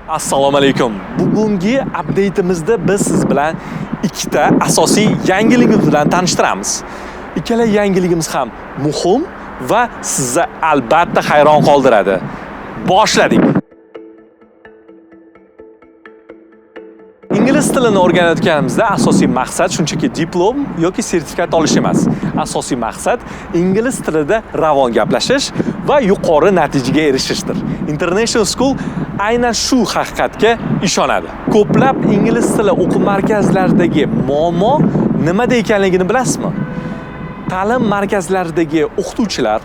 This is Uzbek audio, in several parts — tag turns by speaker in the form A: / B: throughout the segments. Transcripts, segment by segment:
A: Assalomu alaykum. Bugungi update'imizda biz siz bilan ikkita asosiy yangiligimiz bilan tanishtiramiz. Ikkala yangiligimiz ham muhim va sizni albatta hayron qoldiradi. Boshladik. Ingliz tilini o'rganayotganimizda asosiy maqsad shunchaki diplom yoki sertifikat olish emas. Asosiy maqsad ingliz tilida ravon gaplashish va yuqori natijaga erishishdir. International School aynan shu haqiqatga ishonadi. Ko'plab ingliz tili o'quv markazlaridagi muammo nimada ekanligini bilasizmi? Ta'lim markazlaridagi o'qituvchilar,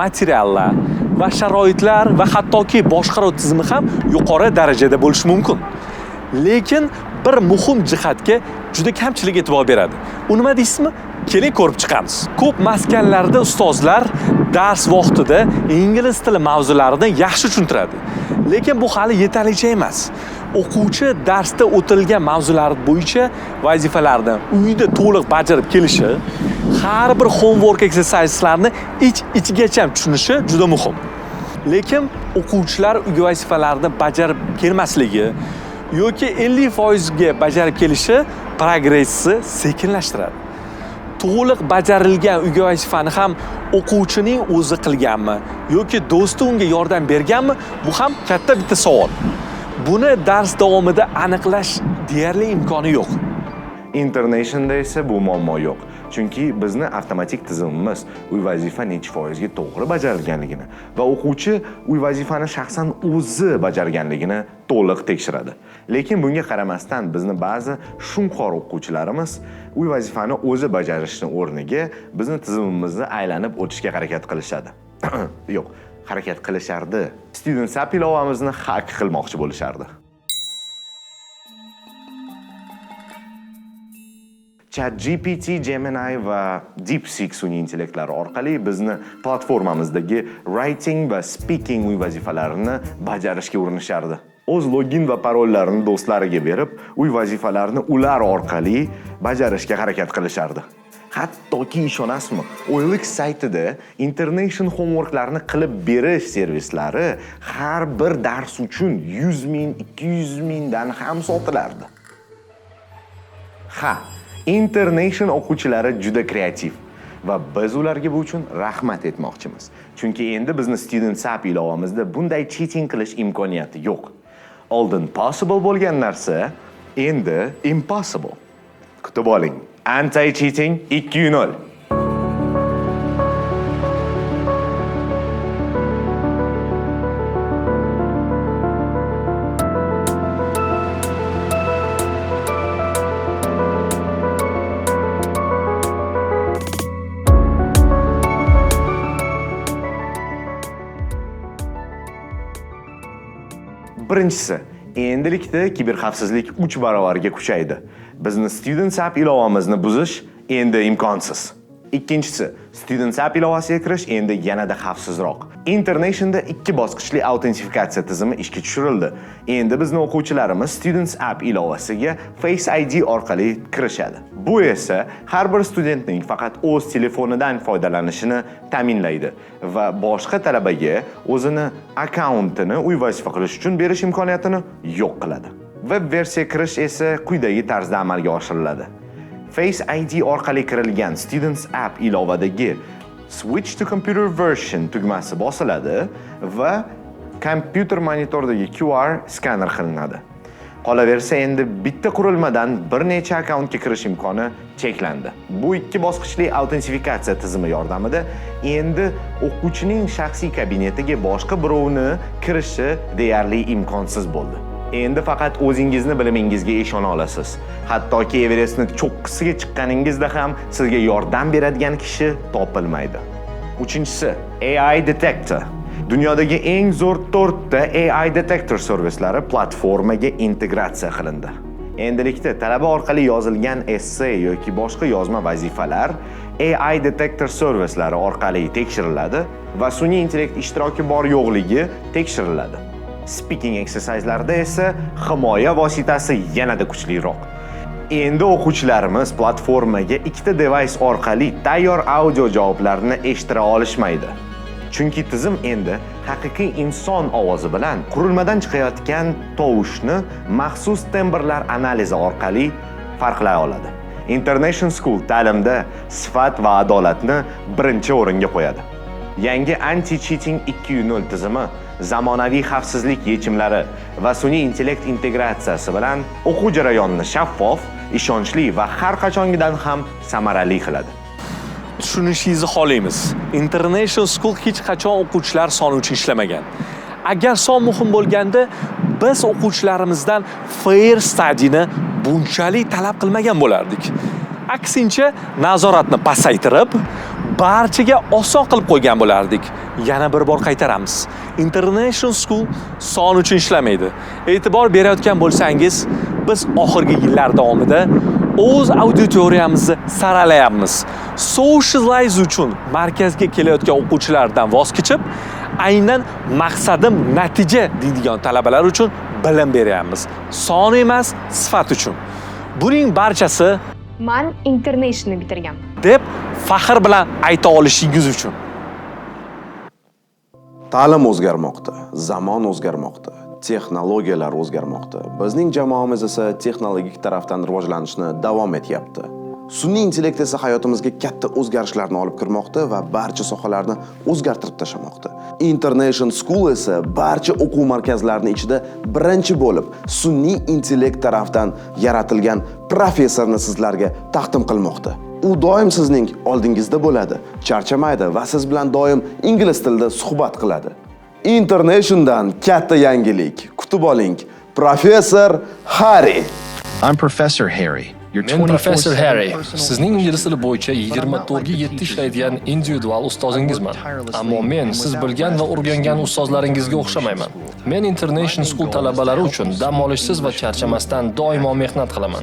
A: materiallar va sharoitlar va hattoki boshqaruv tizimi ham yuqori darajada bo'lishi mumkin. Lekin bir muhim jihatga juda kamchilik e'tibor beradi. U nima deysizmi? Keling ko'rib chiqamiz. Ko'p maskanlarda ustozlar dars vaqtida ingliz tili mavzularini yaxshi tushuntiradi. Lekin bu hali yetarlicha emas. O'quvchi darsda o'tilgan mavzular bo'yicha vazifalarni uyda to'liq bajarib kelishi, har bir homework exercise'larni ich-ichigacha tushunishi juda muhim. Lekin o'quvchilar uyga vazifalarni bajarib kelmasligi yoki 50% ga bajarib kelishi progressni sekinlashtiradi. To'liq bajarilgan uyga vazifani ham o'quvchining o'zi qilganmi yoki do'sti unga yordam berganmi? Bu ham katta bitta savol. Buni dars davomida aniqlash deyarli imkoni yo'q.
B: Internationalda esa bu muammo yo'q. Chunki bizni avtomatik tizimimiz uy vazifa necha foizga to'g'ri bajarilganligini va o'quvchi uy vazifani shaxsan o'zi bajarganligini to'liq tekshiradi. Lekin bunga qaramasdan bizni ba'zi shunqor o'quvchilarimiz uy vazifani o'zi bajarishning o'rniga bizni tizimimizni aylanib o'tishga harakat qilishadi. Yo'q, harakat qilishardi. Student App ilovamizni hack qilmoqchi bo'lishardi. ChatGPT, Gemini va DeepSeek sun'iy intellektlari orqali bizni platformamizdagi writing va speaking uy vazifalarini bajarishga urinishardi. O'z login va parollarini do'stlariga berib, uy vazifalarini ular orqali bajarishga harakat qilishardi. Hattoki ishonasizmi, OLX saytida International homeworklarni qilib berish servislari har bir dars uchun 100 ming, 200 mingdan ham sotilardi. International o'quvchilari juda kreativ va biz ularga bu uchun rahmat etmoqchimiz. Chunki endi bizni Student App ilovamizda bunday cheating qilish imkoniyati yo'q. Oldin possible bo'lgan narsa endi impossible. Kutib oling. Anti-cheating 2.0. Birinchisi, endilikda kiberxavfsizlik 3 barobarga kuchaydi. Bizni Student App ilovamizni buzish endi imkonsiz. Ikkinchisi, Student App ilovasiga kirish endi yanada xavfsizroq. Internationalda 2 bosqichli autentifikatsiya tizimi ishga tushirildi. Endi bizni o'quvchilarimiz Student App ilovasiga Face ID orqali kirishadi. Bu esa har bir studentning faqat o'z telefonidan foydalanishini ta'minlaydi va boshqa talabaga o'zini akkauntini uy vazifa qilish uchun berish imkoniyatini yo'q qiladi. Web versiya kirish esa quyidagi tarzda amalga oshiriladi. Face ID orqali kirilgan Students App ilovadagi Switch to Computer Version tugmasi bosiladi va kompyuter monitordagi QR skaner qilinadi. Qolaversa endi bitta qurilmadan bir necha akkauntga kirish imkoni cheklandi. Bu 2 bosqichli autentifikatsiya tizimi yordamida endi o'quvchining shaxsiy kabinetiga boshqa birovni kirishi deyarli imkonsiz bo'ldi. Endi faqat o'zingizning bilimingizga ishona olasiz. Hattoki Everestni cho'qqisiga chiqqaningizda ham sizga yordam beradigan kishi topilmaydi. Uchinchisi, AI Detector. Dunyodagi eng zo'r 4 ta AI Detector servislari platformaga integratsiya qilindi. Endilikda talaba orqali yozilgan essay yoki boshqa yozma vazifalar AI Detector servislari orqali tekshiriladi va sun'iy intellekt ishtiroki bor yo'qligi tekshiriladi. Speaking exercise'larda esa himoya vositasi yanada kuchliroq. Endi o'quvchilarimiz platformaga ikkita device orqali tayyor audio javoblarni eshitira olishmaydi. Chunki tizim endi haqiqiy inson ovozi bilan qurilmadan chiqayotgan tovushni maxsus tembrlar analizi orqali farqlay oladi. International School ta'limda sifat va adolatni birinchi o'ringa qo'yadi. Yangi anti-cheating 2.0 tizimi zamonaviy xavfsizlik yechimlari va sun'iy intellekt integratsiyasi bilan o'quv jarayonini shaffof, ishonchli va har qachongidan ham samarali qiladi.
A: Tushunishingizni xohlaymiz. International School hech qachon o'quvchilar soni uchun ishlamagan. Agar son muhim bo'lganda, biz o'quvchilarimizdan fair study'ni bunchalik talab qilmagan bo'lardik. Aksincha, nazoratni pasaytirib, barchaga oson qilib qo'ygan bo'lardik. Yana bir bor qaytaramiz. International School son uchun ishlamaydi. E'tibor berayotgan bo'lsangiz, biz oxirgi yillar davomida o'z auditoriyamizni saralayapmiz. Socialize uchun markazga kelayotgan o'quvchilardan voz kechib, aynan maqsadim natija deydigan talabalar uchun bilim beryapmiz. Son emas, sifat uchun. Buning barchasi
C: Man Internationalni bitirgan.
A: deb faxr bilan ayta olishingiz uchun.
D: Ta'lim o'zgarmoqda, zamon o'zgarmoqda, texnologiyalar o'zgarmoqda. Bizning jamoamiz esa texnologik tarafdan rivojlanishni davom etyapti. Sun'iy intellekt esa hayotimizga katta o'zgarishlarni olib kirmoqda va barcha sohalarni o'zgartirib tashlamoqda. International School esa barcha o'quv markazlarining ichida birinchi bo'lib sun'iy intellekt tarafdan yaratilgan professorni sizlarga taqdim qilmoqda. U doim sizning oldingizda bo'ladi, charchamaydi va siz bilan doim ingliz tilida suhbat qiladi. Internationaldan katta yangilik, kutib oling, Professor Harry.
E: I'm Professor Harry.
F: Men Professor Harry, sizning ingliz tili bo'yicha 24 ga 7 ishlaydigan individual ustozingizman. Ammo men siz bilgan va o'rgangan ustozlaringizga o'xshamayman. Men International School talabalari uchun dam olishsiz va charchamasdan doimo mehnat qilaman.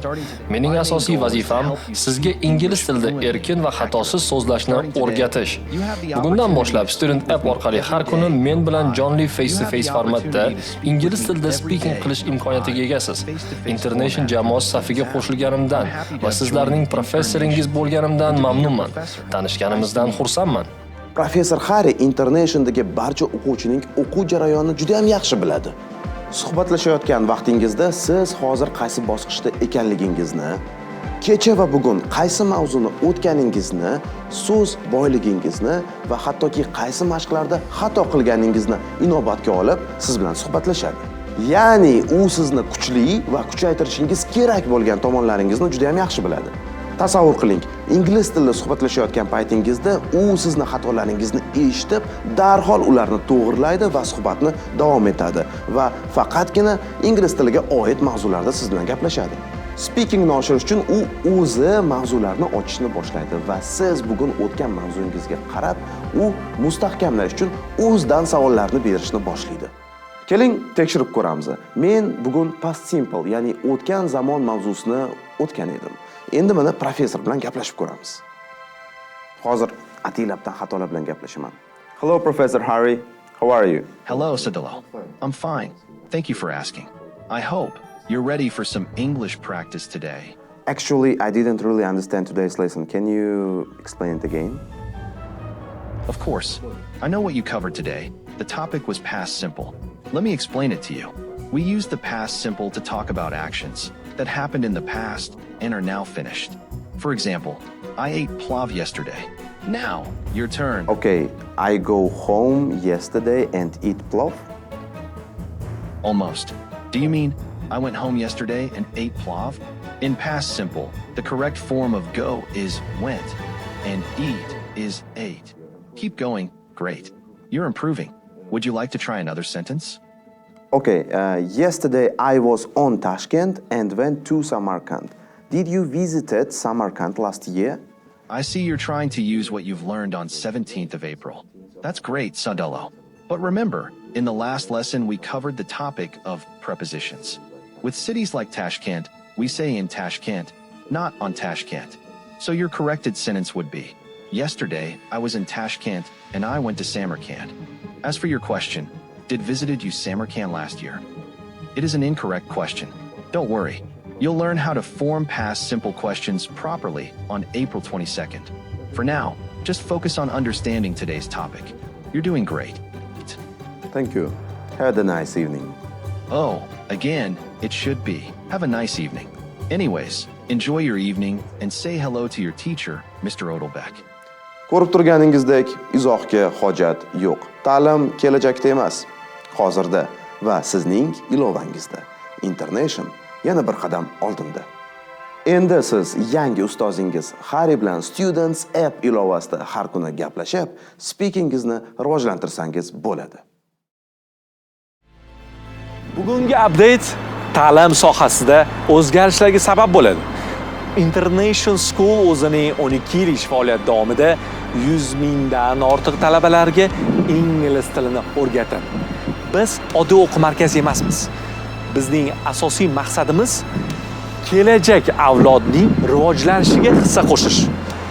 F: Mening asosiy vazifam sizga ingliz tilida erkin va xatosiz so'zlashni o'rgatish. Bugundan boshlab Student App orqali har kuni men bilan jonli face-to-face formatda ingliz tilida speaking qilish imkoniyatiga egasiz. International jamoasi safiga qo'shilganimdan va sizlarning professoringiz bo'lganimdan mamnunman. Tanishganimizdan xursandman.
D: Professor Harry Internationaldagi barcha o'quvchining o'quv jarayonini juda ham yaxshi biladi. Suhbatlashayotgan vaqtingizda siz hozir qaysi bosqichda ekanligingizni, kecha va bugun qaysi mavzuni o'tganingizni, so'z boyligingizni va hattoki qaysi mashqlarda xato qilganingizni inobatga olib, siz bilan suhbatlashadi. Ya'ni u sizni kuchli va kuchaytirishingiz kerak bo'lgan tomonlaringizni juda ham yaxshi biladi. Tasavvur qiling, ingliz tilida suhbatlashayotgan paytingizda u sizni xatolaringizni eshitib, darhol ularni to'g'rilaydi va suhbatni davom etadi va faqatgina ingliz tiliga oid mavzularda siz bilan gaplashadi. Speakingni oshirish uchun u o'zi mavzularni ochishni boshlaydi va siz bugun o'tgan mavzungizga qarab, u mustahkamlash uchun o'zidan savollarni berishni boshlaydi. Keling, tekshirib ko'ramiz. Men bugun past simple, ya'ni o'tgan zamon mavzusini o'tgan edim. Endi mana professor bilan gaplashib ko'ramiz. Hozir atilabdan xatolar bilan gaplashaman. Hello, Professor Harry. How are you?
E: Hello, Sadilo. I'm fine. Thank you for asking. I hope you're ready for some English practice today.
D: Actually, I didn't really understand today's lesson. Can you explain it again?
E: Of course. I know what you covered today. The topic was past simple. Let me explain it to you. We use the past simple to talk about actions that happened in the past and are now finished. For example, I ate plav yesterday. Now, your turn.
D: Okay, I go home yesterday and eat plov.
E: Almost. Do you mean I went home yesterday and ate plav? In past simple, the correct form of go is went and eat is ate. Keep going. Great. You're improving. Would you like to try another sentence?
D: Okay, yesterday I was on Tashkent and went to Samarkand. Did you visit Samarkand last year?
E: I see you're trying to use what you've learned on 17th of April. That's great, Sadalo. But remember, in the last lesson we covered the topic of prepositions. With cities like Tashkent, we say in Tashkent, not on Tashkent. So your corrected sentence would be, yesterday I was in Tashkent and I went to Samarkand. As for your question, did visited you Samarkand last year? It is an incorrect question. Don't worry. You'll learn how to form past simple questions properly on April 22nd. For now, just focus on understanding today's topic. You're doing great.
D: Thank you. Have a nice evening.
E: Oh, again, it should be. Have a nice evening. Anyways, enjoy your evening and say hello to your teacher, Mr. Odelbeck.
D: Ko'rib turganingizdek, izohga hojat yo'q. Ta'lim kelajakda emas, hozirda va sizning ilovangizda. Internation yana bir qadam oldinda. Endi siz yangi ustozingiz Harry bilan Students App ilovasida har kuni gaplashib, speakingizni rivojlantirsangiz bo'ladi.
A: Bugungi update ta'lim sohasida o'zgarishlarga sabab bo'ladi. Internation School o'zining 12 yil ish faoliyati davomida 100 mingdan ortiq talabalarga ingliz tilini o'rgatadi. Biz oddiy o'quv markazi emasmiz. Bizning asosiy maqsadimiz kelajak avlodning rivojlanishiga hissa qo'shish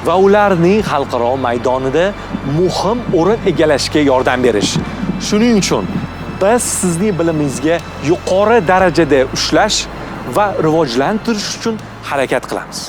A: va ularning xalqaro maydonida muhim o'rin egallashiga yordam berish. Shuning uchun biz sizning bilimingizga yuqori darajada ushlash va rivojlantirish uchun harakat qilamiz.